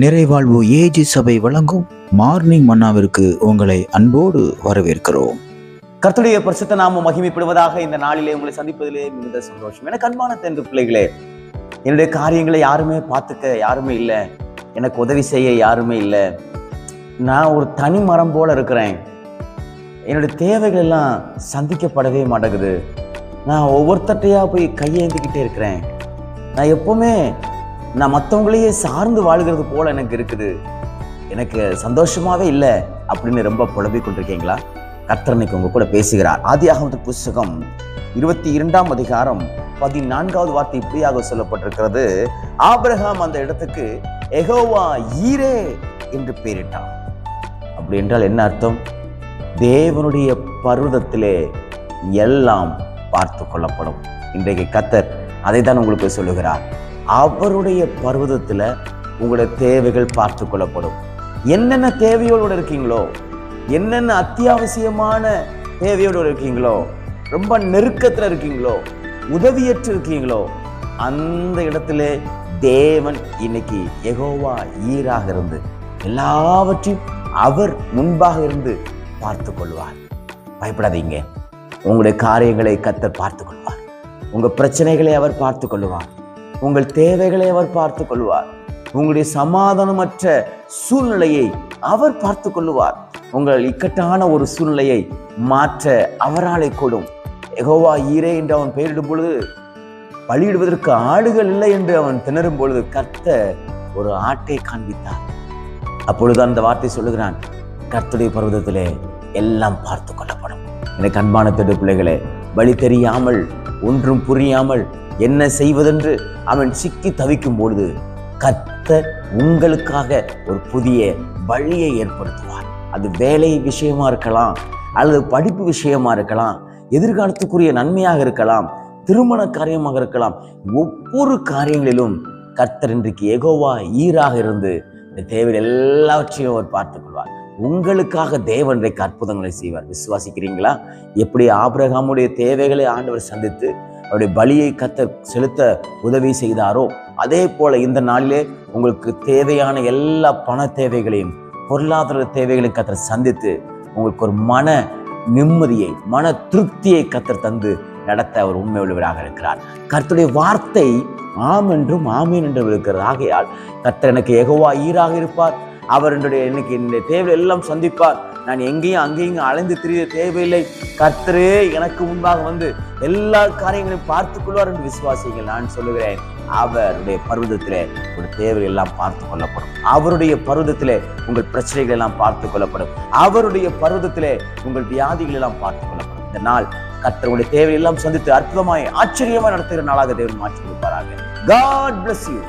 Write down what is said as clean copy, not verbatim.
நிறைவாழ்வு AG சபை வழங்கும் morning மன்னாவிற்கு உங்களை அன்போடு வரவேற்கிறோம். கர்த்தருடைய பரிசுத்த நாமம் மகிமைப்படுவதாக. இந்த நாளிலே உங்களை சந்திப்பதிலே மிகுந்த சந்தோஷம். எனக்கு அன்பான தென்று பிள்ளைகளே, என்னுடைய காரியங்களை யாருமே பார்த்துக்க யாருமே இல்லை, எனக்கு உதவி செய்ய யாருமே இல்லை. நான் ஒரு தனி மரம் போல இருக்கிறேன். என்னுடைய தேவைகள் எல்லாம் சந்திக்கப்படவே மாட்டேங்குது. நான் ஒவ்வொருத்தட்டையா போய் கையேந்திக்கிட்டே இருக்கிறேன். நான் எப்பவுமே மற்றவங்களையே சார்ந்து வாழ்கிறது போல எனக்கு இருக்குது. எனக்கு சந்தோஷமாவே இல்லை அப்படின்னு ரொம்ப புலம்பிக் கொண்டிருக்கீங்களா? கர்த்தர் இன்னைக்கு உங்க கூட பேசுகிறார். ஆதியாகமத்தின் புஸ்தகம் 22ஆம் அதிகாரம் 14வது வார்த்தை இப்படியாக சொல்லப்பட்டிருக்கிறது. ஆபிரகாம் அந்த இடத்துக்கு யெகோவா ஈரே என்று பெயரிட்டான். அப்படி என்றால் என்ன அர்த்தம்? தேவனுடைய பர்வதத்திலே எல்லாம் பார்த்து கொள்ளப்படும். இன்றைக்கு கர்த்தர் அதை தான் உங்களுக்கு சொல்லுகிறார். அவருடைய பர்வதத்துல உங்களுடைய தேவைகள் பார்த்து கொள்ளப்படும். என்னென்ன தேவையோடு இருக்கீங்களோ, என்னென்ன அத்தியாவசியமான தேவையோடு இருக்கீங்களோ, ரொம்ப நெருக்கத்துல இருக்கீங்களோ, உதவியற்று இருக்கீங்களோ, அந்த இடத்துல தேவன் இன்னைக்கு யெகோவா ஈராக இருந்து எல்லாவற்றையும் அவர் முன்பாக இருந்து பார்த்து கொள்வார். பயப்படாதீங்க. உங்களுடைய காரியங்களை கர்த்தர் பார்த்து கொள்வார். உங்க பிரச்சனைகளை அவர் பார்த்து கொள்வார். உங்கள் தேவைகளை அவர் பார்த்து கொள்வார். உங்களுடைய சமாதானமற்ற சூழ்நிலையை அவர் பார்த்து கொள்வார். உங்கள் இக்கட்டான ஒரு சூழ்நிலையை மாற்ற அவராலே கூடும். யெகோவா ஈரே என்று அவன் பெயரிடும் பொழுது, பலியிடுவதற்கு ஆடுகள் இல்லை என்று அவன் திணறும் பொழுது கர்த்தர் ஒரு ஆட்டை காண்பித்தார். அப்பொழுது அந்த வார்த்தை சொல்லுகிறான், கர்த்தருடைய பர்வதத்திலே எல்லாம் பார்த்து கொள்ளப்படும். எனக்கு அன்பான தேடு பிள்ளைகளே, வழி தெரியாமல் ஒன்றும் புரியாமல் என்ன செய்வதென்று அவன் சிக்கி தவிக்கும் பொழுது கர்த்தர் உங்களுக்காக ஒரு புதிய வழியை ஏற்படுத்துவார். அது வேலை விஷயமா இருக்கலாம், அல்லது படிப்பு விஷயமா இருக்கலாம், எதிர்காலத்துக்குரிய நன்மையாக இருக்கலாம், திருமண காரியமாக இருக்கலாம். ஒவ்வொரு காரியங்களிலும் கர்த்தர் இன்றைக்கு யெகோவா ஈராக இருந்து இந்த தேவைகள் எல்லாவற்றையும் அவர் பார்த்துக் கொள்வார். உங்களுக்காக தேவன் இன்றைக்கு அற்புதங்களை செய்வார். விசுவாசிக்கிறீங்களா? எப்படி ஆபிரகாமுடைய தேவைகளை ஆண்டவர் சந்தித்து அவருடைய பலியை கர்த்தர் செலுத்த உதவி செய்தாரோ, அதே போல இந்த நாளிலே உங்களுக்கு தேவையான எல்லா பண தேவைகளையும் பொருளாதார தேவைகளையும் கர்த்தர் சந்தித்து உங்களுக்கு ஒரு மன நிம்மதியை, மன திருப்தியை கர்த்தர் தந்து நடத்த அவர் உண்மை உள்ளவராக இருக்கிறார். கர்த்தருடைய வார்த்தை ஆம் என்றும் ஆமீன் என்றும் இருக்கிறது. ஆகையால் கர்த்தர் எனக்கு யெகோவா ஈராக இருப்பார். அவர் இன்னைக்கு இந்த தேவை எல்லாம் சந்திப்பார். நான் எங்கேயும் அங்கேயும் அலைந்து திரிய தேவையில்லை. கர்த்தரே எனக்கு முன்பாக வந்து எல்லா காரியங்களையும் பார்த்துக் கொள்வார் என்று விசுவாசிகள். நான் சொல்லுகிறேன், அவருடைய பர்வதத்திலே உங்கள் தேவைகள் எல்லாம் பார்த்து கொள்ளப்படும். அவருடைய பர்வதத்திலே உங்கள் பிரச்சனைகள் எல்லாம் பார்த்து கொள்ளப்படும். அவருடைய பர்வதத்திலே உங்கள் வியாதிகள் எல்லாம் பார்த்து கொள்ளப்படும். இந்த நாள் கர்த்தருடைய தேவை எல்லாம் சந்தித்து அற்புதமாய் ஆச்சரியமாய் நடத்துகிற நாளாக தேவன் மாற்றி கொடுப்பாராக. God bless you.